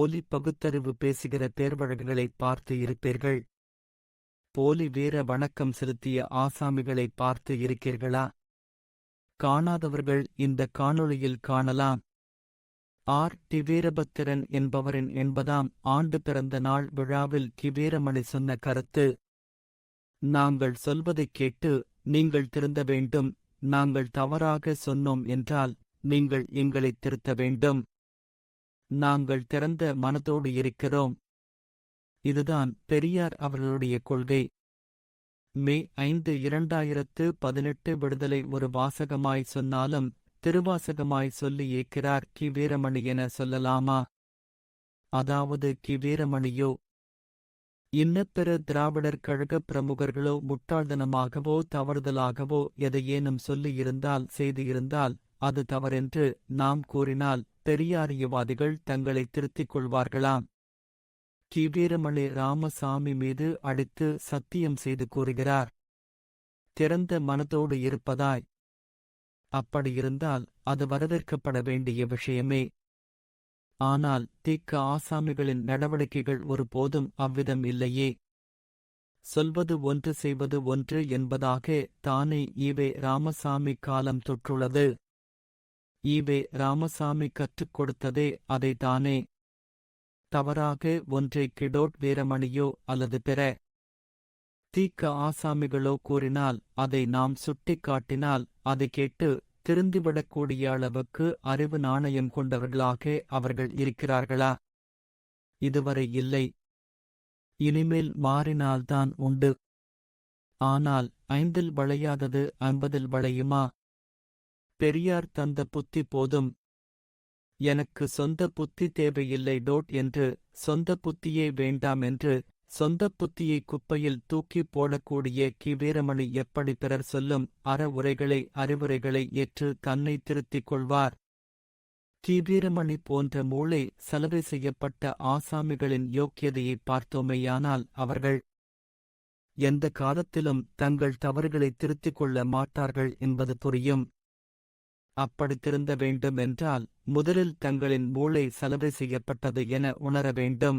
போலி பகுத்தறிவு பேசுகிற பேர்வழக்குகளை பார்த்து இருப்பீர்கள். போலி வீர வணக்கம் செலுத்திய ஆசாமிகளை பார்த்து இருக்கிறீர்களா? காணாதவர்கள் இந்த காணொளியில் காணலாம். ஆர். டி. வீரபத்திரன் என்பவரின் 80ஆம் ஆண்டு பிறந்த நாள் விழாவில் வீரமணி சொன்ன கருத்து: நாங்கள் சொல்வதைக் கேட்டு நீங்கள் திருந்த வேண்டும். நாங்கள் தவறாக சொன்னோம் என்றால் நீங்கள் எங்களைத் திருத்த வேண்டும். நாங்கள் திறந்த மனதோடு இருக்கிறோம். இதுதான் பெரியார் அவர்களுடைய கொள்கை. மே 5, 2018 விடுதலை ஒரு வாசகமாய் சொன்னாலும் திருவாசகமாய் சொல்லி ஏற்கிறார் வீரமணி என சொல்லலாமா? அதாவது வீரமணியோ இன்னப்பிற திராவிடர் கழக பிரமுகர்களோ முட்டாள்தனமாகவோ தவறுதலாகவோ எதையேனும் சொல்லியிருந்தால் செய்திருந்தால் அது தவறென்று நாம் கூறினால் பெரியாரியவாதிகள் தங்களை திருத்திக் கொள்வார்களாம். வீரமணி ராமசாமி மீது அடித்து சத்தியம் செய்து கூறுகிறார். திறந்த மனதோடு இருப்பதாய். அப்படியிருந்தால் அது வரவேற்கப்பட வேண்டிய விஷயமே. ஆனால் ஆசாமிகளின் நடவடிக்கைகள் ஒருபோதும் அவ்விதம் இல்லையே. சொல்வது ஒன்று செய்வது ஒன்று என்பதாக தானே ஈவே ராமசாமி காலம் தொற்றுள்ளது. ஈவே ராமசாமி கற்றுக் கொடுத்ததே அதைத்தானே. தவறாக ஒன்றை வீரமணியோ அல்லது பிற ஆசாமிகளோ கூறினால் அதை நாம் சுட்டிக் காட்டினால் அதை கேட்டு திருந்திவிடக்கூடிய அளவுக்கு அறிவு நாணயம் கொண்டவர்களாக அவர்கள் இருக்கிறார்களா? இதுவரை இல்லை. இனிமேல் மாறினால்தான் உண்டு. ஆனால் 5இல் வளையாதது 50இல் வளையுமா? பெரியார் தந்த புத்தி போதும். எனக்கு சொந்த புத்தி தேவையில்லை என்று சொந்த புத்தியே வேண்டாம் என்று சொந்த புத்தியை குப்பையில் தூக்கிப் போடக்கூடிய வீரமணி எப்படி பிறர் சொல்லும் அறிவுரைகளை ஏற்று தன்னை திருத்திக் கொள்வார்? வீரமணி போன்ற மூளை சலவை செய்யப்பட்ட ஆசாமிகளின் யோக்கியதையை பார்த்தோமேயானால் அவர்கள் எந்த காலத்திலும் தங்கள் தவறுகளை திருத்திக் கொள்ள மாட்டார்கள் என்பது புரியும். அப்படி திருந்த வேண்டும் என்றால் முதலில் தங்களின் மூளை சலவை செய்யப்பட்டது என உணர வேண்டும்.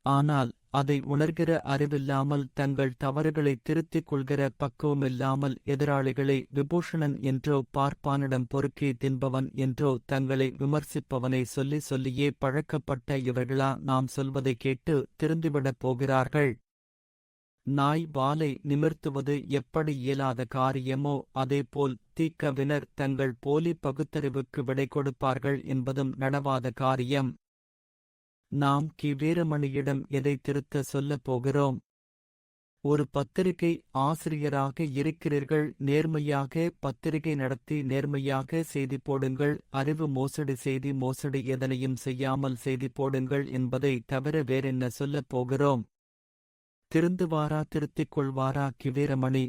ஆனால் அதை உணர்கிற அறிவில்லாமல் தங்கள் தவறுகளை திருத்திக் கொள்கிற பக்குவமில்லாமல் எதிராளிகளை விபூஷணன் என்றோ பார்ப்பானிடம் பொறுக்கி தின்பவன் என்றோ தங்களை விமர்சிப்பவனை சொல்லியே பழக்கப்பட்ட இவர்களா நாம் சொல்வதை கேட்டு திருந்திவிடப் போகிறார்கள்? நாய் வாலை நிமிர்த்துவது எப்படி இயலாத காரியமோ அதேபோல் தீக்கவினர் தங்கள் போலி பகுத்தறிவுக்கு விடை கொடுப்பார்கள் என்பதும் நடவாத காரியம். நாம் வீரமணியிடம் எதை திருத்த சொல்லப் போகிறோம்? ஒரு பத்திரிகை ஆசிரியராக இருக்கிறீர்கள். நேர்மையாக பத்திரிகை நடத்தி நேர்மையாக செய்தி போடுங்கள். அறிவு மோசடி எதனையும் செய்யாமல் செய்தி போடுங்கள் என்பதை தவிர வேறென்ன சொல்லப் போகிறோம்? திருந்துவாரா திருத்திக் கொள்வாரா வீரமணி?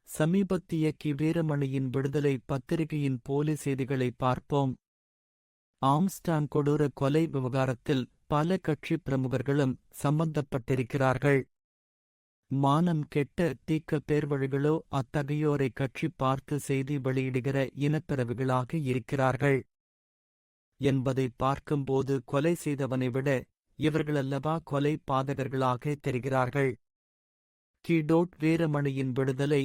சமீபத்திய வீரமணியின் விடுதலை பத்திரிகையின் போலி செய்திகளை பார்ப்போம். ஆம்ஸ்டாங் கொடூர கொலை விவகாரத்தில் பல கட்சி பிரமுகர்களும் சம்பந்தப்பட்டிருக்கிறார்கள். மானம் கெட்ட பேர்வழிகளோ அத்தகையோரை கட்சி பார்த்து செய்தி வெளியிடுகிற இனப்பிறவிகளாக இருக்கிறார்கள் என்பதை பார்க்கும்போது கொலை செய்தவனை விட இவர்களல்லவா கொலை பாதகர்களாக தெரிகிறார்கள். வீரமணியின் விடுதலை.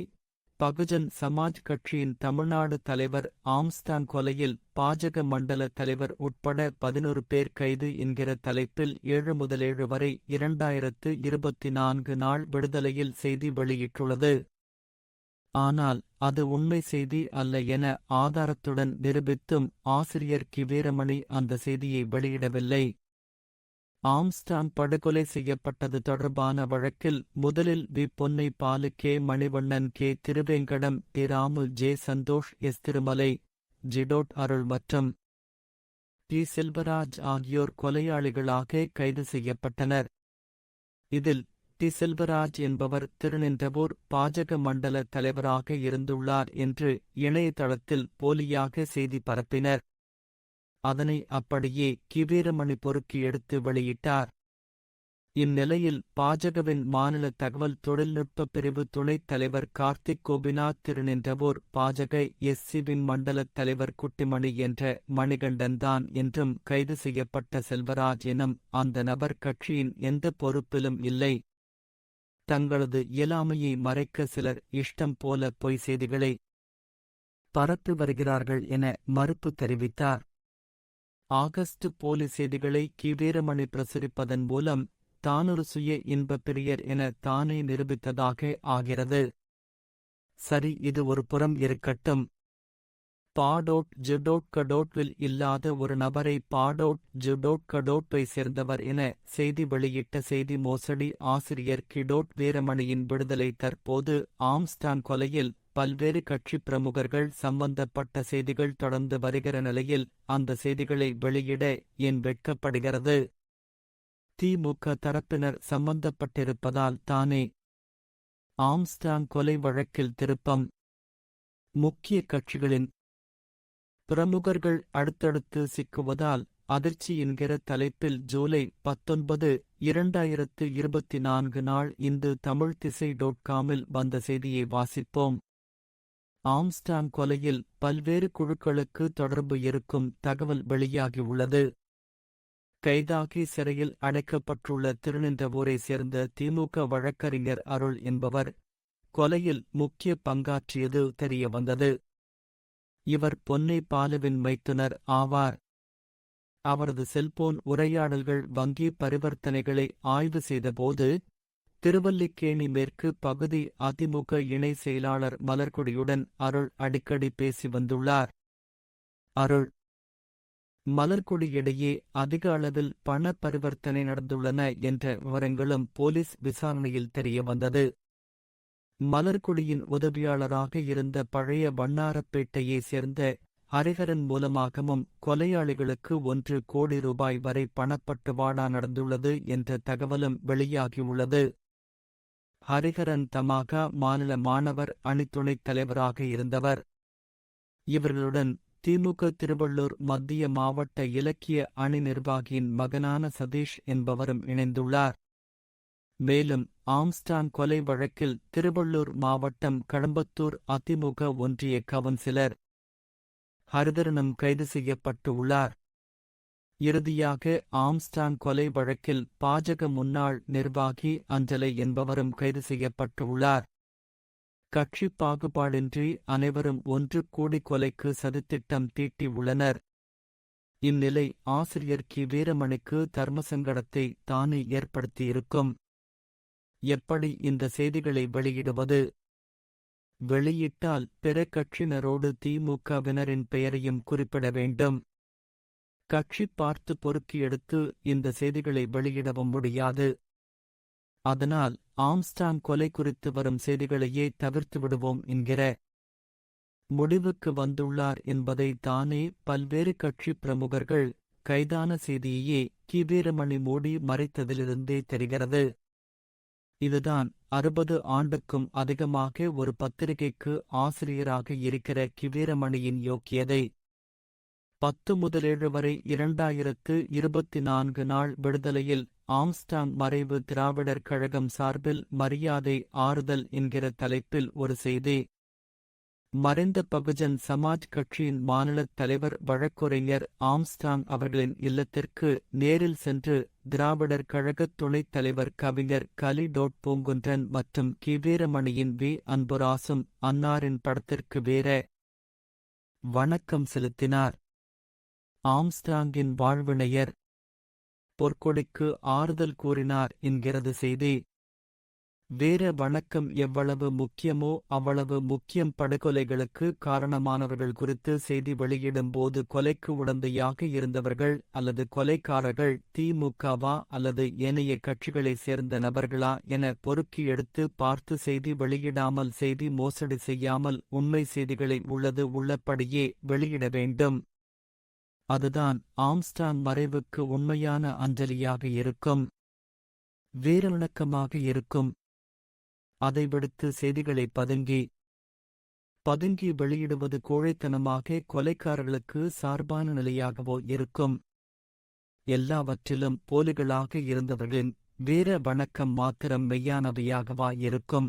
பகுஜன் சமாஜ் கட்சியின் தமிழ்நாடு தலைவர் ஆம்ஸ்டாங் கொலையில் பாஜக மண்டல தலைவர் உட்பட 11 பேர் கைது என்கிற தலைப்பில் 7 முதல் 7 வரை 2024 நாள் விடுதலையில் செய்தி வெளியிட்டுள்ளது. ஆனால் அது உண்மை செய்தி அல்ல என ஆதாரத்துடன் நிரூபித்தும் ஆசிரியர் வீரமணி அந்த செய்தியை வெளியிடவில்லை. ஆம்ஸ்டாங் படுகொலை செய்யப்பட்டது தொடர்பான வழக்கில் முதலில் பொன்னை பாலு, மணிவண்ணன், திருவேங்கடம், ராமு, சந்தோஷ், திருமலை, அருள் மற்றும் செல்வராஜ் ஆகியோர் கொலையாளிகளாக கைது செய்யப்பட்டனர். இதில் செல்வராஜ் என்பவர் திருநின்றவூர் பாஜக மண்டல தலைவராக இருந்துள்ளார் என்று இணையதளத்தில் போலியாக செய்தி பரப்பினர். அதனை அப்படியே வீரமணி பொறுக்கி எடுத்து வெளியிட்டார். இந்நிலையில் பாஜகவின் மாநில தகவல் தொழில்நுட்ப பிரிவு துணைத் தலைவர் கார்த்திக் கோபிநாத் திருநின்றவூர் பாஜக எஸ்சிவின் மண்டல தலைவர் குட்டிமணி என்ற மணிகண்டன்தான் என்றும் கைது செய்யப்பட்ட செல்வராஜ் எனும் அந்த நபர் கட்சியின் எந்த பொறுப்பிலும் இல்லை. தங்களது இயலாமையை மறைக்க சிலர் இஷ்டம் போல பொய் செய்திகளை பரப்பி வருகிறார்கள் என மறுப்பு தெரிவித்தார். ஆகஸ்ட் போலி செய்திகளை கீவேரமணி பிரசுரிப்பதன் மூலம் தானொரு சுய இன்ப பிரியர் என தானே நிரூபித்ததாக ஆகிறது. சரி, இது ஒரு புறம் இருக்கட்டும். பாடோட்.கடோட்வில் இல்லாத ஒரு நபரை பாடோட்.கடோட்வை சேர்ந்தவர் என செய்தி வெளியிட்ட செய்தி மோசடி ஆசிரியர் கிடோட் வீரமணியின் விடுதலை தற்போது ஆம்ஸ்டாங் கொலையில் பல்வேறு கட்சி பிரமுகர்கள் சம்பந்தப்பட்ட செய்திகள் தொடர்ந்து வருகிற நிலையில் அந்த செய்திகளை வெளியிட ஏன் வெட்கப்படுகிறது? திமுக தரப்பினர் சம்பந்தப்பட்டிருப்பதால் தானே ஆம்ஸ்டாங் கொலை வழக்கில் திருப்பம். முக்கிய கட்சிகளின் பிரமுகர்கள் அடுத்தடுத்து சிக்குவதால் அதிர்ச்சி என்கிற தலைப்பில் ஜூலை 19, 2024 நாள் இந்து தமிழ் திசை.com-இல் வந்த செய்தியை வாசிப்போம். ஆம்ஸ்டாங் கொலையில் பல்வேறு குழுக்களுக்கு தொடர்பு இருக்கும் தகவல் வெளியாகியுள்ளது. கைதாகி சிறையில் அடைக்கப்பட்டுள்ள திருநின்றவூரை சேர்ந்த திமுக வழக்கறிஞர் அருள் என்பவர் கொலையில் முக்கிய பங்காற்றியது தெரியவந்தது. இவர் பொன்னை பாலுவின் மைத்துனர் ஆவார். அவரது செல்போன் உரையாடல்கள் வங்கி பரிவர்த்தனைகளை ஆய்வு செய்தபோது திருவல்லிக்கேணி மேற்கு பகுதி அதிமுக இணை செயலாளர் மலர்கொடியுடன் அருள் அடிக்கடி பேசி வந்துள்ளார். அருள் மலர்கொடி இடையே அதிக அளவில் பண பரிவர்த்தனை நடந்துள்ளன என்ற விவரங்களும் போலீஸ் விசாரணையில் தெரியவந்தது. மலர்கொடியின் உதவியாளராக இருந்த பழைய வண்ணாரப்பேட்டையை சேர்ந்த ஹரிஹரன் மூலமாகவும் கொலையாளிகளுக்கு 1 கோடி ரூபாய் வரை பணப்பட்டுவாடா நடந்துள்ளது என்ற தகவலும் வெளியாகியுள்ளது. ஹரிஹரன் தமாக மாநில மாணவர் அணி துணைத் தலைவராக இருந்தவர். இவர்களுடன் திமுக திருவள்ளூர் மத்திய மாவட்ட இலக்கிய அணி நிர்வாகியின் மகனான சதீஷ் என்பவரும் இணைந்துள்ளார். மேலும் ஆம்ஸ்டாங் கொலை வழக்கில் திருவள்ளூர் மாவட்டம் கடம்பத்தூர் அதிமுக ஒன்றிய கவுன்சிலர் ஹரிதரனும் கைது செய்யப்பட்டு உள்ளார். இறுதியாக ஆம்ஸ்டாங் கொலை வழக்கில் பாஜக முன்னாள் நிர்வாகி அஞ்சலை என்பவரும் கைது செய்யப்பட்டுள்ளார். கட்சி பாகுபாடின்றி அனைவரும் ஒன்று கூடி கொலைக்கு சதித்திட்டம் தீட்டி உள்ளனர். இந்நிலை ஆசிரியர் கி வீரமணிக்கு தர்மசங்கடத்தை தானே ஏற்படுத்தியிருக்கும். எப்படி இந்த செய்திகளை வெளியிடுவது? வெளியிட்டால் பிற கட்சியினரோடு திமுகவினரின் பெயரையும் குறிப்பிட வேண்டும். கட்சி பார்த்து பொறுக்கி எடுத்து இந்த செய்திகளை வெளியிடவும் முடியாது. அதனால் ஆம்ஸ்டாங் கொலை குறித்து வரும் செய்திகளையே தவிர்த்து விடுவோம் என்கிற முடிவுக்கு வந்துள்ளார் என்பதை தானே பல்வேறு கட்சி பிரமுகர்கள் கைதான செய்தியையே கி வீரமணி மூடி மறைத்ததிலிருந்தே தெரிகிறது. இதுதான் 60 ஆண்டுக்கும் அதிகமாக ஒரு பத்திரிகைக்கு ஆசிரியராக இருக்கிற கி வீரமணியின் யோக்கியதை. 10 முதல் 7 வரை 2024 நாள் விடுதலையில் ஆம்ஸ்டாங் மறைவு திராவிடர் கழகம் சார்பில் மரியாதை ஆறுதல் என்கிற தலைப்பில் ஒரு செய்தி. மறைந்த பகுஜன் சமாஜ் கட்சியின் மாநில தலைவர் வழக்குரைஞர் ஆம்ஸ்டாங் அவர்களின் இல்லத்திற்கு நேரில் சென்று திராவிடர் கழக துணைத் தலைவர் கவிஞர் கலி. பூங்குன்றன் மற்றும் கி வீரமணியின் வி. அன்புராசும் அன்னாரின் படத்திற்கு வீர வணக்கம் செலுத்தினார். ஆம்ஸ்டாங்கின் வாழ்வினையர் பொற்கொடிக்கு ஆறுதல் கூறினார் என்கிறது செய்தி. வீர வணக்கம் எவ்வளவு முக்கியமோ அவ்வளவு முக்கியம். படுகொலைகளுக்கு காரணமானவர்கள் குறித்து செய்தி வெளியிடும்போது கொலைக்கு உடந்தையாக இருந்தவர்கள் அல்லது கொலைக்காரர்கள் திமுகவா அல்லது ஏனைய கட்சிகளைச் சேர்ந்த நபர்களா என பொறுக்கி எடுத்து பார்த்து செய்தி வெளியிடாமல், செய்தி மோசடி செய்யாமல் உண்மை செய்திகளை உள்ளது உள்ளபடியே வெளியிட வேண்டும். அதுதான் ஆம்ஸ்டாங் மறைவுக்கு உண்மையான அஞ்சலியாக இருக்கும், வீரவணக்கமாக இருக்கும். அதை விடுத்து செய்திகளை பதுங்கி வெளியிடுவது கோழைத்தனமாக கொலைக்காரர்களுக்கு சார்பான நிலையாகவோ இருக்கும். எல்லாவற்றிலும் போலிகளாக இருந்தவர்களின் வீர வணக்கம் மாத்திரம் மெய்யானவையாகவா இருக்கும்?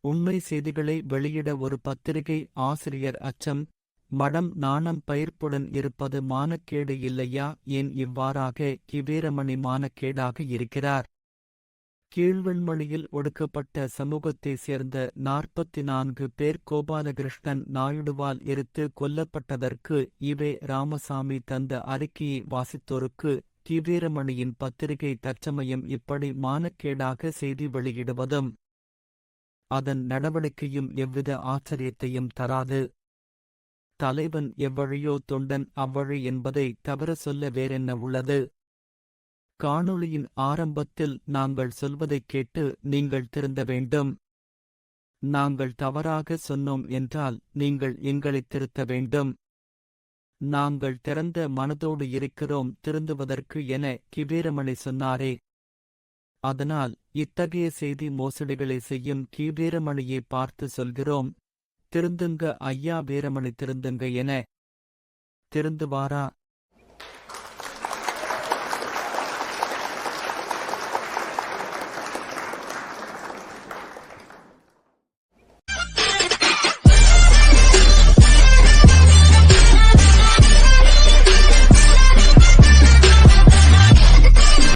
உண்மை செய்திகளை வெளியிட ஒரு பத்திரிகை ஆசிரியர் அச்சம், மடம் நாணம் பயிர்ப்புடன் இருப்பது மானக்கேடு இல்லையா? ஏன் இவ்வாறாக கிவீரமணி மானக்கேடாக இருக்கிறார்? கீழ்வெண்மணியில் ஒடுக்கப்பட்ட சமூகத்தைச் சேர்ந்த 44 பேர் கோபாலகிருஷ்ணன் நாயுடுவால் எரித்து கொல்லப்பட்டதற்கு இவே ராமசாமி தந்த அறிக்கையை வாசித்தோருக்கு கிவீரமணியின் பத்திரிகை தற்சமயம் இப்படி மானக்கேடாக செய்தி வெளியிடுவதும் அதன் நடவடிக்கையும் எவ்வித ஆச்சரியத்தையும் தராது. தலைவன் எவ்வழியோ தொண்டன் அவ்வழி என்பதை தவிர சொல்ல வேறென்ன உள்ளது? காணொளியின் ஆரம்பத்தில் நாங்கள் சொல்வதைக் கேட்டு நீங்கள் திருந்த வேண்டும். நாங்கள் தவறாக சொன்னோம் என்றால் நீங்கள் எங்களைத் திருத்த வேண்டும். நாங்கள் திறந்த மனதோடு இருக்கிறோம் திருந்துவதற்கு என கிவீரமணி சொன்னாரே. அதனால் இத்தகைய செய்தி மோசடிகளை செய்யும் கிவீரமணியை பார்த்து சொல்கிறோம், திருந்துங்க ஐயா வீரமணி திருந்துங்க என. திருந்துவாரா?